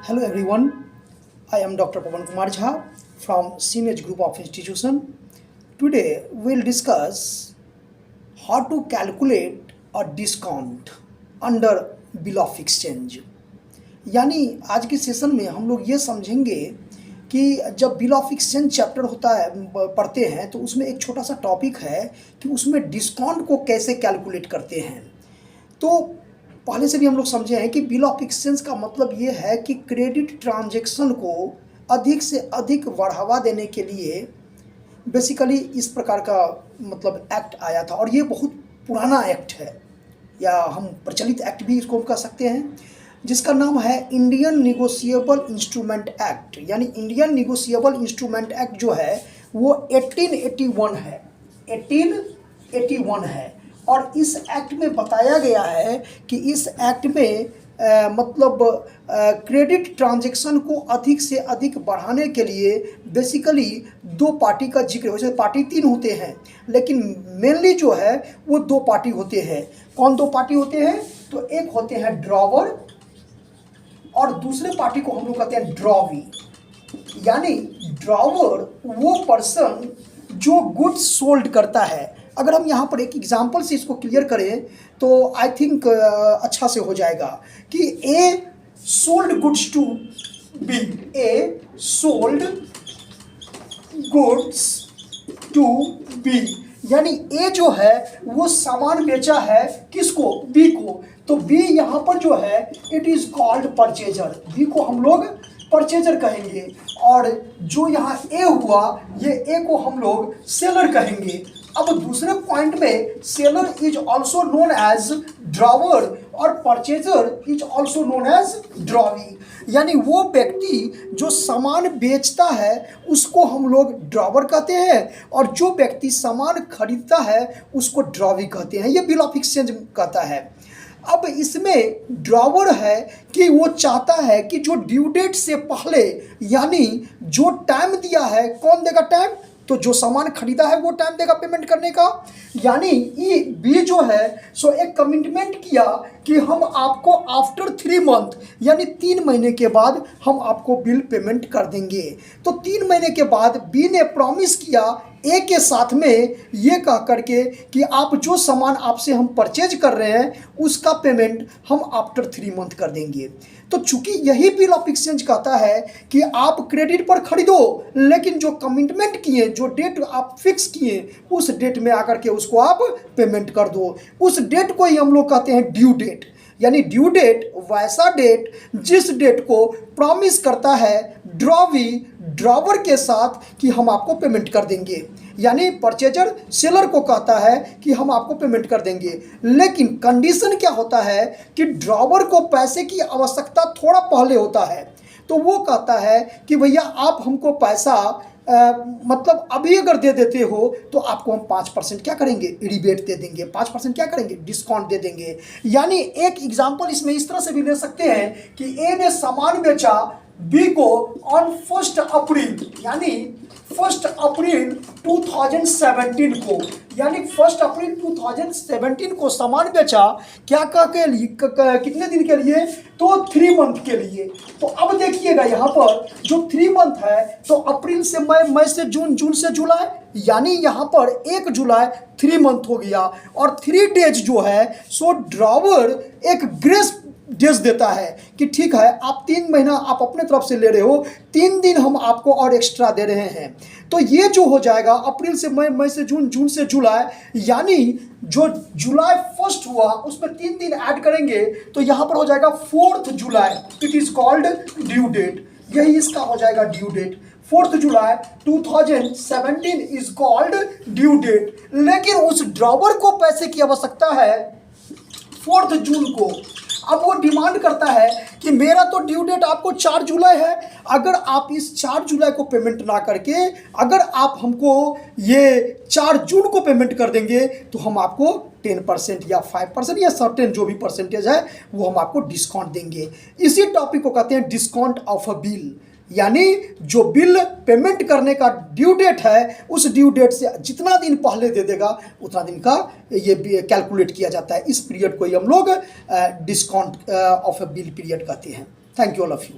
Hello everyone, I am Dr. Pawan Kumar Jha from CMH Group of Institution. Today we'll discuss how to calculate a discount under bill of exchange. यानी आज के session में हम लोग ये समझेंगे कि जब बिल ऑफ एक्सचेंज चैप्टर होता है पढ़ते हैं तो उसमें एक छोटा सा टॉपिक है कि उसमें डिस्काउंट को कैसे कैलकुलेट करते हैं। तो पहले से भी हम लोग समझे हैं कि बिल ऑफ एक्सचेंज का मतलब ये है कि क्रेडिट ट्रांजैक्शन को अधिक से अधिक बढ़ावा देने के लिए बेसिकली इस प्रकार का मतलब एक्ट आया था और ये बहुत पुराना एक्ट है या हम प्रचलित एक्ट भी इसको कह सकते हैं, जिसका नाम है इंडियन निगोशिएबल इंस्ट्रूमेंट एक्ट। यानी इंडियन निगोशिएबल इंस्ट्रूमेंट एक्ट जो है वो 1881 है, 1881 है। और इस एक्ट में बताया गया है कि इस एक्ट में मतलब क्रेडिट ट्रांजैक्शन को अधिक से अधिक बढ़ाने के लिए बेसिकली दो पार्टी का जिक्र है। वैसे पार्टी तीन होते हैं लेकिन मेनली जो है वो दो पार्टी होते हैं। कौन दो पार्टी होते हैं? तो एक होते हैं ड्रॉवर और दूसरे पार्टी को हम लोग कहते हैं ड्रॉवी। यानी ड्रॉवर वो पर्सन जो गुड्स सोल्ड करता है। अगर हम यहाँ पर एक एग्जांपल से इसको क्लियर करें तो आई थिंक अच्छा से हो जाएगा कि A sold goods to B, A sold goods to B. यानी ए जो है वो सामान बेचा है किसको? बी को। तो बी यहाँ पर जो है it is called purchaser. B को हम लोग परचेजर कहेंगे और जो यहाँ ए हुआ ये ए को हम लोग सेलर कहेंगे। अब दूसरे पॉइंट में seller is also known as drawer और purchaser is also known as drawee. यानी वो व्यक्ति जो सामान बेचता है उसको हम लोग ड्रॉवर कहते हैं और जो व्यक्ति सामान खरीदता है उसको ड्रॉवी कहते हैं। ये बिल ऑफ एक्सचेंज कहता है। अब इसमें ड्रॉवर है कि वो चाहता है कि जो ड्यू डेट से पहले यानी जो टाइम दिया है, कौन देगा टाइम? तो जो सामान खरीदा है वो टाइम देगा पेमेंट करने का। यानी ये बी जो है सो एक कमिटमेंट किया कि हम आपको आफ्टर 3 मंथ यानी 3 महीने के बाद हम आपको बिल पेमेंट कर देंगे। तो 3 महीने के बाद बी ने प्रॉमिस किया ए के साथ में ये कह करके कि आप जो सामान आपसे हम परचेज कर रहे हैं उसका पेमेंट हम आफ्टर 3 मंथ कर देंगे। तो चूंकि यही बिल ऑफ एक्सचेंज कहता है कि आप क्रेडिट पर खरीदो लेकिन जो कमिटमेंट किए, जो डेट आप फिक्स किए उस डेट में आकर के उसको आप पेमेंट कर दो। उस डेट को ही हम लोग कहते हैं ड्यू डेट। यानी ड्यू डेट वैसा डेट जिस डेट को प्रॉमिस करता है ड्रॉवी ड्रॉवर के साथ कि हम आपको पेमेंट कर देंगे। यानी परचेजर सेलर को कहता है कि हम आपको पेमेंट कर देंगे, लेकिन कंडीशन क्या होता है कि ड्रॉवर को पैसे की आवश्यकता थोड़ा पहले होता है। तो वो कहता है कि भैया आप हमको पैसा मतलब अभी अगर दे देते हो तो आपको हम 5% क्या करेंगे? रिबेट दे देंगे। 5% क्या करेंगे? डिस्काउंट दे देंगे। यानी एक एग्जांपल इसमें इस तरह से भी ले सकते हैं कि ए ने सामान बेचा बी को ऑन 1 अप्रैल यानी 1 अप्रैल 2017 को, यानी 1 अप्रैल 2017 को सामान बेचा क्या के लिए? कितने दिन के लिए? तो 3 मंथ के लिए। तो अब देखिएगा यहाँ पर जो 3 मंथ है तो अप्रैल से मई, मई से जून, जून से जुलाई, यानी यहाँ पर 1 जुलाई 3 मंथ हो गया। और 3 डेज जो है सो ड्रॉवर एक ग्रेस डेज देता है कि ठीक है आप 3 महीना आप अपने तरफ से ले रहे हो, 3 दिन हम आपको और एक्स्ट्रा दे रहे हैं। तो ये जो हो जाएगा अप्रैल से मई, मई से जून, जून से जुलाई, यानी जो जुलाई 1 हुआ उसमें 3 दिन ऐड करेंगे तो यहाँ पर हो जाएगा 4 जुलाई। It is called due date. यही इसका हो जाएगा ड्यू डेट। 4 जुलाई 2017 इज कॉल्ड ड्यू डेट। लेकिन उस ड्रॉवर को पैसे की आवश्यकता है 4 जून को। अब वो डिमांड करता है कि मेरा तो ड्यू डेट आपको 4 जुलाई है, अगर आप इस 4 जुलाई को पेमेंट ना करके अगर आप हमको ये 4 जून को पेमेंट कर देंगे तो हम आपको 10% या 5% या सर्टेन जो भी परसेंटेज है वो हम आपको डिस्काउंट देंगे। इसी टॉपिक को कहते हैं डिस्काउंट ऑफ अ बिल। यानी जो बिल पेमेंट करने का ड्यू डेट है उस ड्यू डेट से जितना दिन पहले दे देगा उतना दिन का ये कैलकुलेट किया जाता है। इस पीरियड को ही हम लोग discount of a bill period कहते हैं। Thank you all of you.